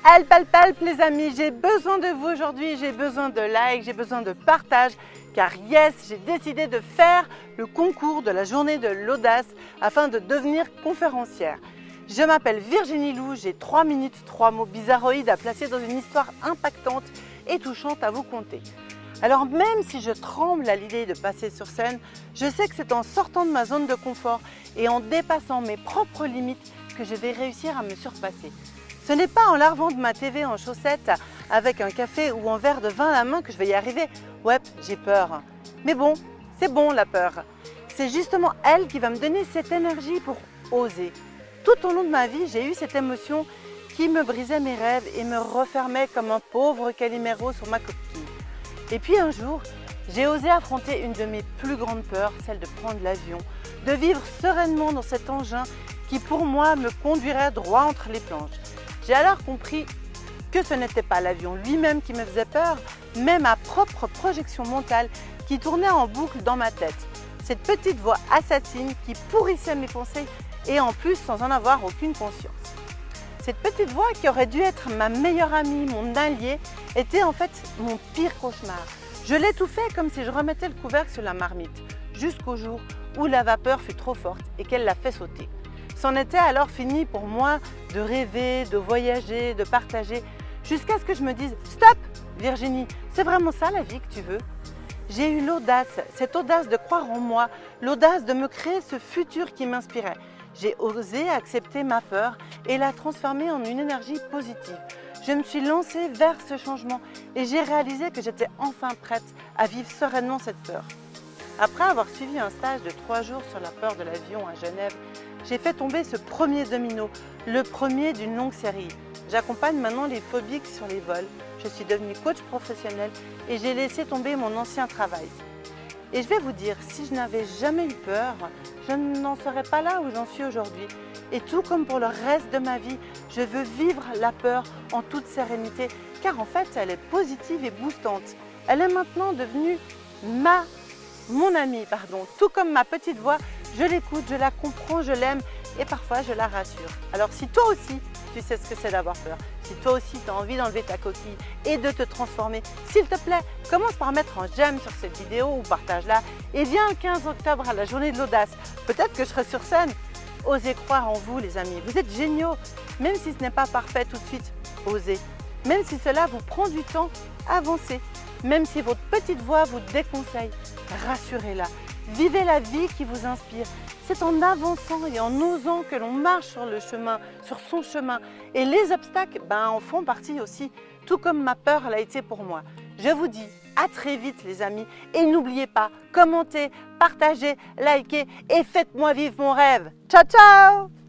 Help, help, help les amis, j'ai besoin de vous aujourd'hui, j'ai besoin de likes, j'ai besoin de partage, car yes, j'ai décidé de faire le concours de la journée de l'audace afin de devenir conférencière. Je m'appelle Virginie Lou, j'ai 3 minutes, 3 mots bizarroïdes à placer dans une histoire impactante et touchante à vous conter. Alors même si je tremble à l'idée de passer sur scène, je sais que c'est en sortant de ma zone de confort et en dépassant mes propres limites que je vais réussir à me surpasser. Ce n'est pas en larvant de ma TV en chaussettes avec un café ou un verre de vin à la main que je vais y arriver. Ouais, j'ai peur. Mais bon, c'est bon la peur. C'est justement elle qui va me donner cette énergie pour oser. Tout au long de ma vie, j'ai eu cette émotion qui me brisait mes rêves et me refermait comme un pauvre Calimero sur ma coquille. Et puis un jour, j'ai osé affronter une de mes plus grandes peurs, celle de prendre l'avion, de vivre sereinement dans cet engin qui pour moi me conduirait droit entre les planches. J'ai alors compris que ce n'était pas l'avion lui-même qui me faisait peur, mais ma propre projection mentale qui tournait en boucle dans ma tête. Cette petite voix assassine qui pourrissait mes pensées et en plus sans en avoir aucune conscience. Cette petite voix qui aurait dû être ma meilleure amie, mon allié, était en fait mon pire cauchemar. Je l'étouffais comme si je remettais le couvercle sur la marmite, jusqu'au jour où la vapeur fut trop forte et qu'elle l'a fait sauter. C'en était alors fini pour moi de rêver, de voyager, de partager, jusqu'à ce que je me dise « Stop Virginie, c'est vraiment ça la vie que tu veux ?» J'ai eu l'audace, cette audace de croire en moi, l'audace de me créer ce futur qui m'inspirait. J'ai osé accepter ma peur et la transformer en une énergie positive. Je me suis lancée vers ce changement et j'ai réalisé que j'étais enfin prête à vivre sereinement cette peur. Après avoir suivi un stage de 3 jours sur la peur de l'avion à Genève, j'ai fait tomber ce premier domino, le premier d'une longue série. J'accompagne maintenant les phobiques sur les vols. Je suis devenue coach professionnel et j'ai laissé tomber mon ancien travail. Et je vais vous dire, si je n'avais jamais eu peur, je n'en serais pas là où j'en suis aujourd'hui. Et tout comme pour le reste de ma vie, je veux vivre la peur en toute sérénité, car en fait, elle est positive et boostante. Elle est maintenant devenue mon amie, tout comme ma petite voix, je l'écoute, je la comprends, je l'aime et parfois je la rassure. Alors si toi aussi tu sais ce que c'est d'avoir peur, si toi aussi tu as envie d'enlever ta coquille et de te transformer, s'il te plaît, commence par mettre un j'aime sur cette vidéo ou partage-la et viens le 15 octobre à la journée de l'audace. Peut-être que je serai sur scène. Osez croire en vous les amis, vous êtes géniaux. Même si ce n'est pas parfait tout de suite, osez. Même si cela vous prend du temps, avancez. Même si votre petite voix vous déconseille, rassurez-la. Vivez la vie qui vous inspire. C'est en avançant et en osant que l'on marche sur le chemin, sur son chemin. Et les obstacles en font partie aussi, tout comme ma peur l'a été pour moi. Je vous dis à très vite les amis. Et n'oubliez pas, commentez, partagez, likez et faites-moi vivre mon rêve. Ciao, ciao!